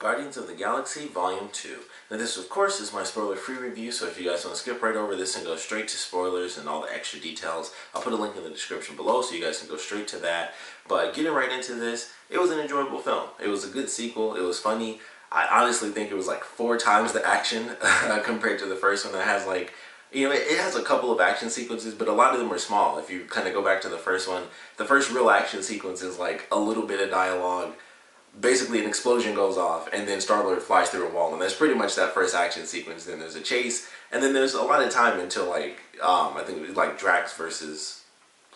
Guardians of the Galaxy Volume 2. Now this, of course, is my spoiler-free review, so if you guys want to skip right over this and go straight to spoilers and all the extra details, I'll put a link in the description below so you guys can go straight to that. But getting right into this, it was an enjoyable film. It was a good sequel. It was funny. I honestly think it was like 4 times the action compared to the first one that has like, you know, it has a couple of action sequences, but a lot of them are small. If you kind of go back to the first one, the first real action sequence is like a little bit of dialogue. Basically an explosion goes off and then Star-Lord flies through a wall, and that's pretty much that first action sequence. Then there's a chase, and then there's a lot of time until like I think it was like Drax versus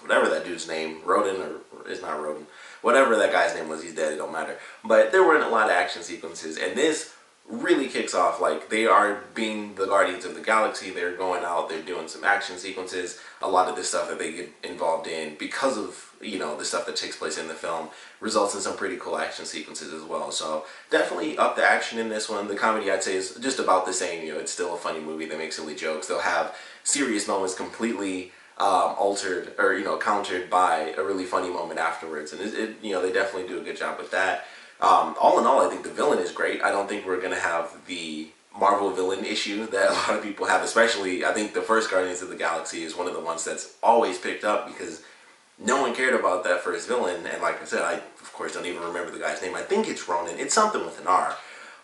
whatever that dude's name, Rodin, or it's not Rodin, whatever that guy's name was, he's dead, it don't matter. But there weren't a lot of action sequences, and this really kicks off like they are being the Guardians of the Galaxy. They're going out, they're doing some action sequences. A lot of the stuff that they get involved in because of, you know, the stuff that takes place in the film results in some pretty cool action sequences as well. So definitely up the action in this one. The comedy, I'd say, is just about the same. You know, it's still a funny movie. They make silly jokes. They'll have serious moments completely altered or, you know, countered by a really funny moment afterwards, and you know, they definitely do a good job with that. All in all, I think the villain is great. I don't think we're going to have the Marvel villain issue that a lot of people have, especially I think the first Guardians of the Galaxy is one of the ones that's always picked up because no one cared about that first villain. And like I said, I of course don't even remember the guy's name. I think it's Ronan. It's something with an R.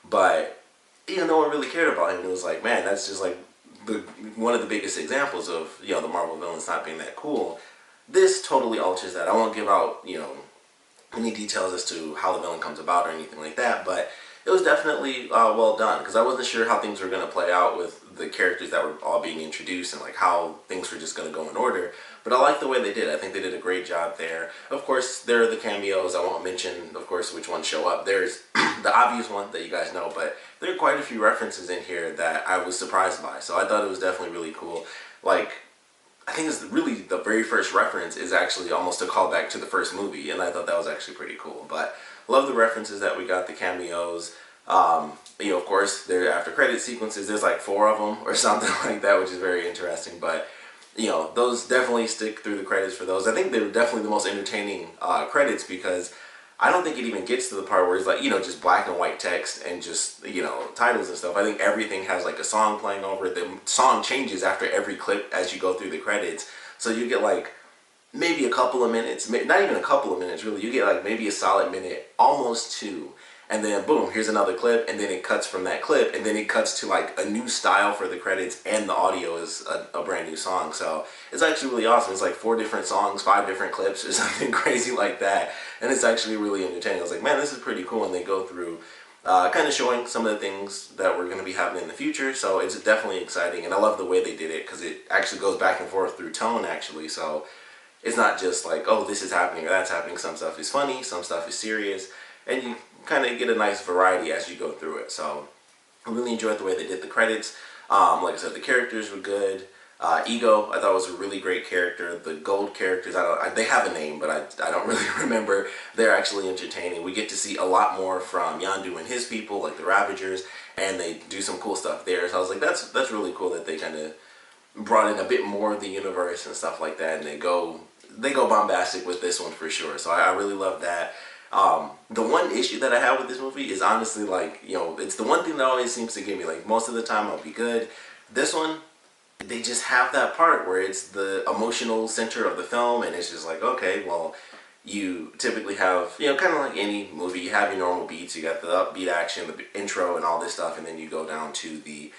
But, you know, no one really cared about him. It was like, man, that's just like one of the biggest examples of, you know, the Marvel villains not being that cool. This totally alters that. I won't give out, you know, any details as to how the villain comes about or anything like that, but it was definitely well done, because I wasn't sure how things were going to play out with the characters that were all being introduced and like how things were just going to go in order. But I like the way they did. I think they did a great job there. Of course, there are the cameos. I won't mention, of course, which ones show up. There's the obvious one that you guys know, but there are quite a few references in here that I was surprised by. So I thought it was definitely really cool. Like, I think it's really the very first reference is actually almost a callback to the first movie, and I thought that was actually pretty cool. But love the references that we got, the cameos. You know, of course, there after credit sequences, there's like 4 of them or something like that, which is very interesting. But you know, those definitely stick through the credits for those. I think they're definitely the most entertaining credits, because I don't think it even gets to the part where it's like, you know, just black and white text and just, you know, titles and stuff. I think everything has like a song playing over it. The song changes after every clip as you go through the credits. So you get like maybe a couple of minutes, not even a couple of minutes really. You get like maybe a solid minute, almost 2. And then boom, here's another clip, and then it cuts from that clip, and then it cuts to like a new style for the credits, and the audio is a brand new song. So it's actually really awesome. It's like 4 different songs, 5 different clips, or something crazy like that. And it's actually really entertaining. I was like, man, this is pretty cool. And they go through kind of showing some of the things that we're going to be happening in the future. So it's definitely exciting, and I love the way they did it, because it actually goes back and forth through tone actually. So it's not just like, oh, this is happening or that's happening. Some stuff is funny, some stuff is serious, and you kind of get a nice variety as you go through it. So I really enjoyed the way they did the credits. Like I said, the characters were good. Ego, I thought, was a really great character. The gold characters, they have a name, but I don't really remember. They're actually entertaining. We get to see a lot more from Yondu and his people, like the Ravagers, and they do some cool stuff there. So I was like, that's really cool that they kind of brought in a bit more of the universe and stuff like that, and they go bombastic with this one for sure. So I really love that. The one issue that I have with this movie is honestly, like, you know, it's the one thing that always seems to give me, like, most of the time I'll be good. This one, they just have that part where it's the emotional center of the film, and it's just like, okay, well, you typically have, you know, kind of like any movie, you have your normal beats, you got the upbeat action, the intro and all this stuff, and then you go down to the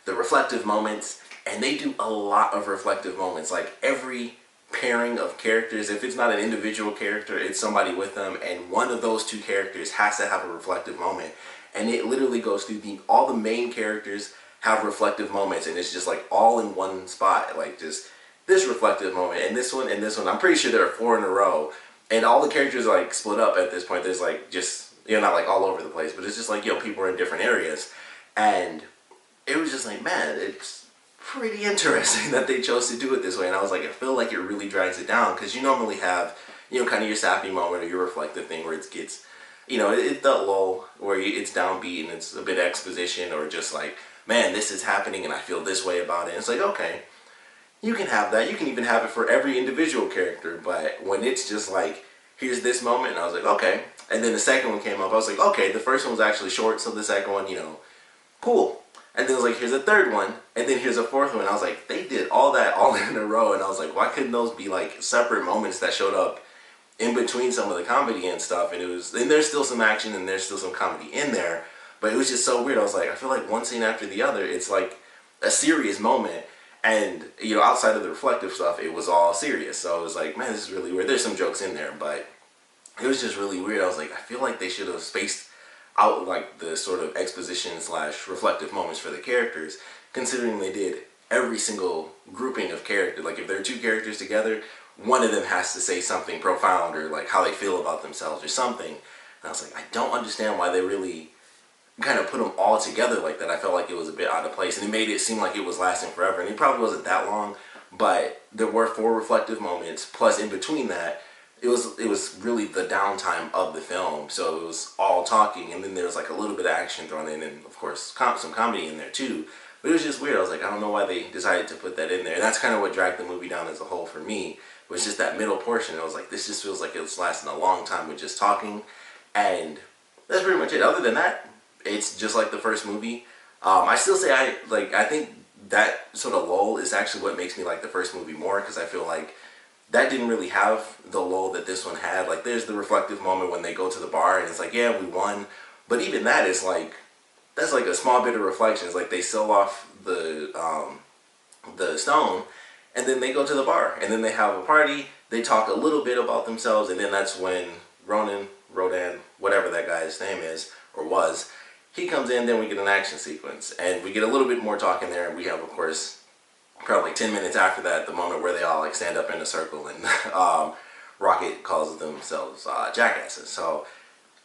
reflective moments, and they do a lot of reflective moments. Like, every pairing of characters, if it's not an individual character, it's somebody with them, and one of those 2 characters has to have a reflective moment, and it literally goes through all the main characters have reflective moments, and it's just like all in one spot, like just this reflective moment, and this one, and this one. I'm pretty sure there are 4 in a row, and all the characters are like split up at this point. There's like just, you know, not like all over the place, but it's just like, you know, people are in different areas, and it was just like, man, it's pretty interesting that they chose to do it this way. And I was like, I feel like it really drags it down, because you normally have, you know, kind of your sappy moment or your reflective thing where it gets, you know, it's that lull where it's downbeat and it's a bit exposition, or just like, man, this is happening and I feel this way about it. And it's like, okay, you can have that. You can even have it for every individual character. But when it's just like, here's this moment, and I was like, okay, And then the second one came up. I was like, okay, the first one was actually short, so the second one, you know, cool. And then it was like, here's a third one, and then here's a fourth one. I was like, they did all that all in a row, and I was like, why couldn't those be like separate moments that showed up in between some of the comedy and stuff? And there's still some action and there's still some comedy in there, but it was just so weird. I was like, I feel like one scene after the other, it's like a serious moment, and you know, outside of the reflective stuff, it was all serious. So it was like, man, this is really weird. There's some jokes in there, but it was just really weird. I was like, I feel like they should have spaced out like the sort of exposition / reflective moments for the characters, considering they did every single grouping of characters. Like if there are two characters together, one of them has to say something profound or like how they feel about themselves or something. And I was like, I don't understand why they really kind of put them all together like that. I felt like it was a bit out of place, and it made it seem like it was lasting forever, and it probably wasn't that long, but there were 4 reflective moments, plus in between that, it was really the downtime of the film, so it was all talking, and then there was like a little bit of action thrown in, and of course some comedy in there too. But it was just weird. I was like, I don't know why they decided to put that in there, and that's kind of what dragged the movie down as a whole for me. Was just that middle portion. I was like, this just feels like it was lasting a long time with just talking, and that's pretty much it. Other than that, it's just like the first movie. I still say I think that sort of lull is actually what makes me like the first movie more, because I feel like that didn't really have the lull that this one had. Like there's the reflective moment when they go to the bar and it's like, yeah, we won, but even that is like, that's like a small bit of reflection. It's like they sell off the stone, and then they go to the bar, and then they have a party, they talk a little bit about themselves, and then that's when Rodan, whatever that guy's name is, or was, he comes in, then we get an action sequence, and we get a little bit more talk in there, and we have, of course, probably 10 minutes after that, the moment where they all like stand up in a circle, and Rocket calls themselves jackasses. So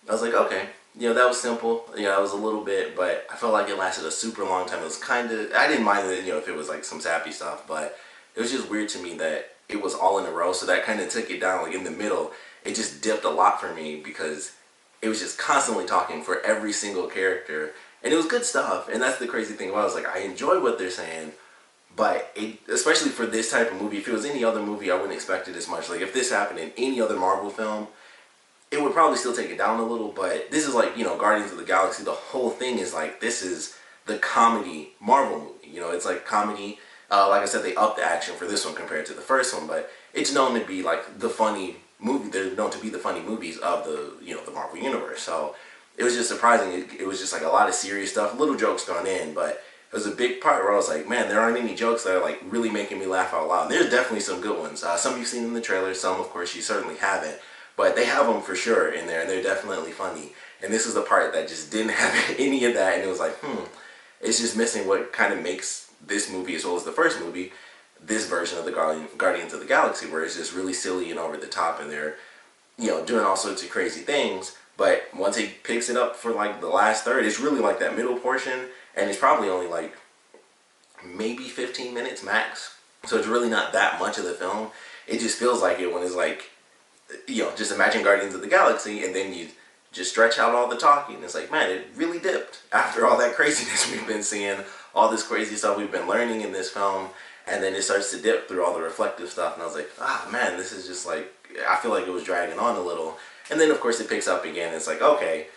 I was like, okay, you know, that was simple. You know, that was a little bit, but I felt like it lasted a super long time. It was kind of, I didn't mind it, you know, if it was like some sappy stuff, but it was just weird to me that it was all in a row. So that kind of took it down. Like in the middle, it just dipped a lot for me because it was just constantly talking for every single character, and it was good stuff. And that's the crazy thing about it. I was like, I enjoy what they're saying, but especially for this type of movie, if it was any other movie, I wouldn't expect it as much. Like if this happened in any other Marvel film, it would probably still take it down a little, but this is like, you know, Guardians of the Galaxy, the whole thing is like, this is the comedy Marvel movie. You know, it's like comedy. Like I said, they upped the action for this one compared to the first one, but it's known to be like the funny movie. They're known to be the funny movies of the, you know, the Marvel universe. So it was just surprising. It was just like a lot of serious stuff, little jokes thrown in, but it was a big part where I was like, man, there aren't any jokes that are like really making me laugh out loud. And there's definitely some good ones. Some you've seen in the trailer, some of course you certainly haven't, but they have them for sure in there, and they're definitely funny. And this is the part that just didn't have any of that, and it was like, it's just missing what kind of makes this movie, as well as the first movie, this version of the Guardians of the Galaxy, where it's just really silly and over the top, and they're, you know, doing all sorts of crazy things. But once he picks it up for like the last third, it's really like that middle portion, and it's probably only like maybe 15 minutes max. So it's really not that much of the film. It just feels like it when it's like, you know, just imagine Guardians of the Galaxy, and then you just stretch out all the talking. It's like, man, it really dipped after all that craziness we've been seeing, all this crazy stuff we've been learning in this film, and then it starts to dip through all the reflective stuff, and I was like, man, this is just like, I feel like it was dragging on a little. And then of course it picks up again. It's like, okay,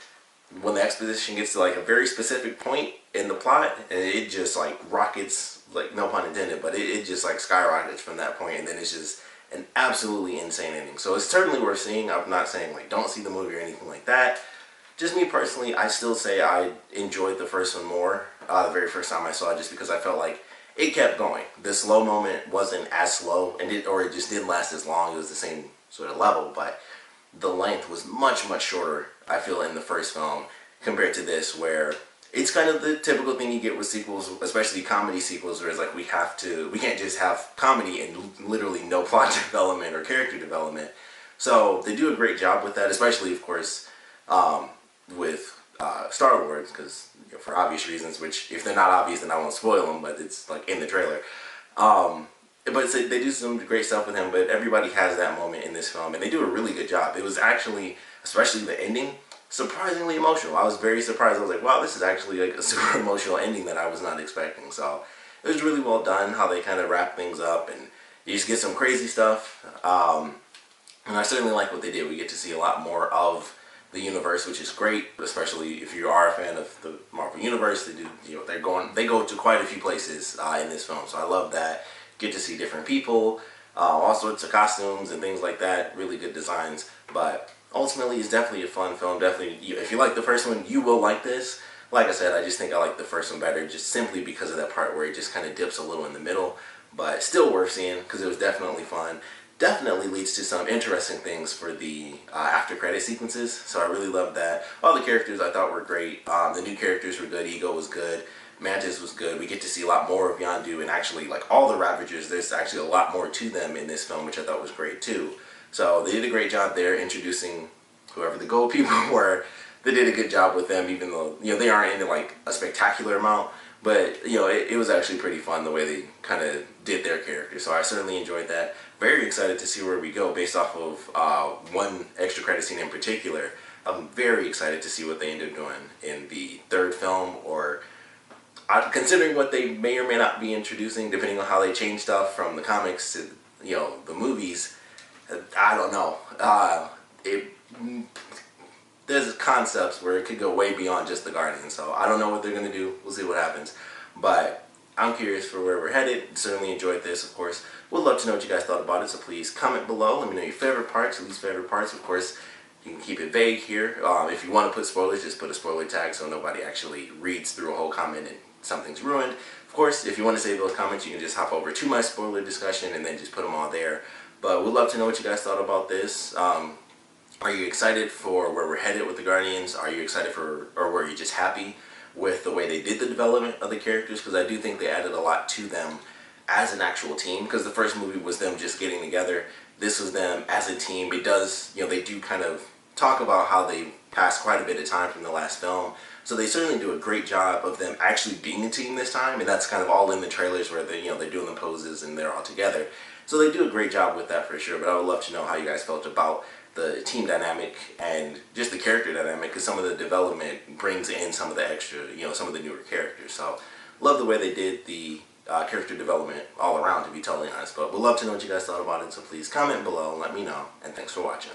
when the exposition gets to like a very specific point in the plot, and it just like rockets, like no pun intended, but it just like skyrockets from that point, and then it's just an absolutely insane ending. So it's certainly worth seeing. I'm not saying like don't see the movie or anything like that. Just me personally, I still say I enjoyed the first one more, the very first time I saw it, just because I felt like it kept going. The slow moment wasn't as slow, and it just didn't last as long. It was the same sort of level, but the length was much, much shorter, I feel, in the first film compared to this, where it's kind of the typical thing you get with sequels, especially comedy sequels, where it's like we can't just have comedy and literally no plot development or character development. So they do a great job with that, especially, of course, with Star Wars, because, you know, for obvious reasons, which if they're not obvious then I won't spoil them, but it's like in the trailer. But they do some great stuff with him, but everybody has that moment in this film, and they do a really good job. It was actually, especially the ending, surprisingly emotional. I was very surprised. I was like, wow, this is actually like a super emotional ending that I was not expecting. So it was really well done how they kind of wrap things up, and you just get some crazy stuff. And I certainly like what they did. We get to see a lot more of the universe, which is great, especially if you are a fan of the Marvel Universe. They do, they go to quite a few places in this film, so I love that. Get to see different people, all sorts of costumes and things like that. Really good designs, but ultimately it's definitely a fun film. Definitely, if you like the first one, you will like this. Like I said, I just think I like the first one better, just simply because of that part where it just kind of dips a little in the middle, but still worth seeing because it was definitely fun. Definitely leads to some interesting things for the after credit sequences, so I really loved that. All the characters I thought were great. The new characters were good. Ego was good. Mantis was good. We get to see a lot more of Yondu, and actually, like all the Ravagers, there's actually a lot more to them in this film, which I thought was great too. So they did a great job there introducing whoever the gold people were. They did a good job with them, even though they aren't in like a spectacular amount. But it was actually pretty fun the way they kind of did their characters. So I certainly enjoyed that. Very excited to see where we go based off of one extra credit scene in particular. I'm very excited to see what they end up doing in the third film, or considering what they may or may not be introducing, depending on how they change stuff from the comics to the movies. I don't know. There's concepts where it could go way beyond just the Guardians, so I don't know what they're going to do. We'll see what happens. But I'm curious for where we're headed. Certainly enjoyed this, of course. Would love to know what you guys thought about it, so please comment below. Let me know your favorite parts, least favorite parts. Of course, you can keep it vague here. If you want to put spoilers, just put a spoiler tag so nobody actually reads through a whole comment and something's ruined. Of course, if you want to save those comments, you can just hop over to my spoiler discussion and then just put them all there. But we'd love to know what you guys thought about this. Are you excited for where we're headed with the Guardians? Are you excited for, or were you just happy with the way they did the development of the characters? Because I do think they added a lot to them as an actual team. Because the first movie was them just getting together. This was them as a team. It does, they do kind of talk about how they passed quite a bit of time from the last film. So they certainly do a great job of them actually being a team this time. And that's kind of all in the trailers where they, they're doing the poses and they're all together. So they do a great job with that for sure. But I would love to know how you guys felt about the team dynamic and just the character dynamic, because some of the development brings in some of the extra, some of the newer characters. So love the way they did the character development all around, to be totally honest. But we'd love to know what you guys thought about it, so please comment below and let me know. And thanks for watching.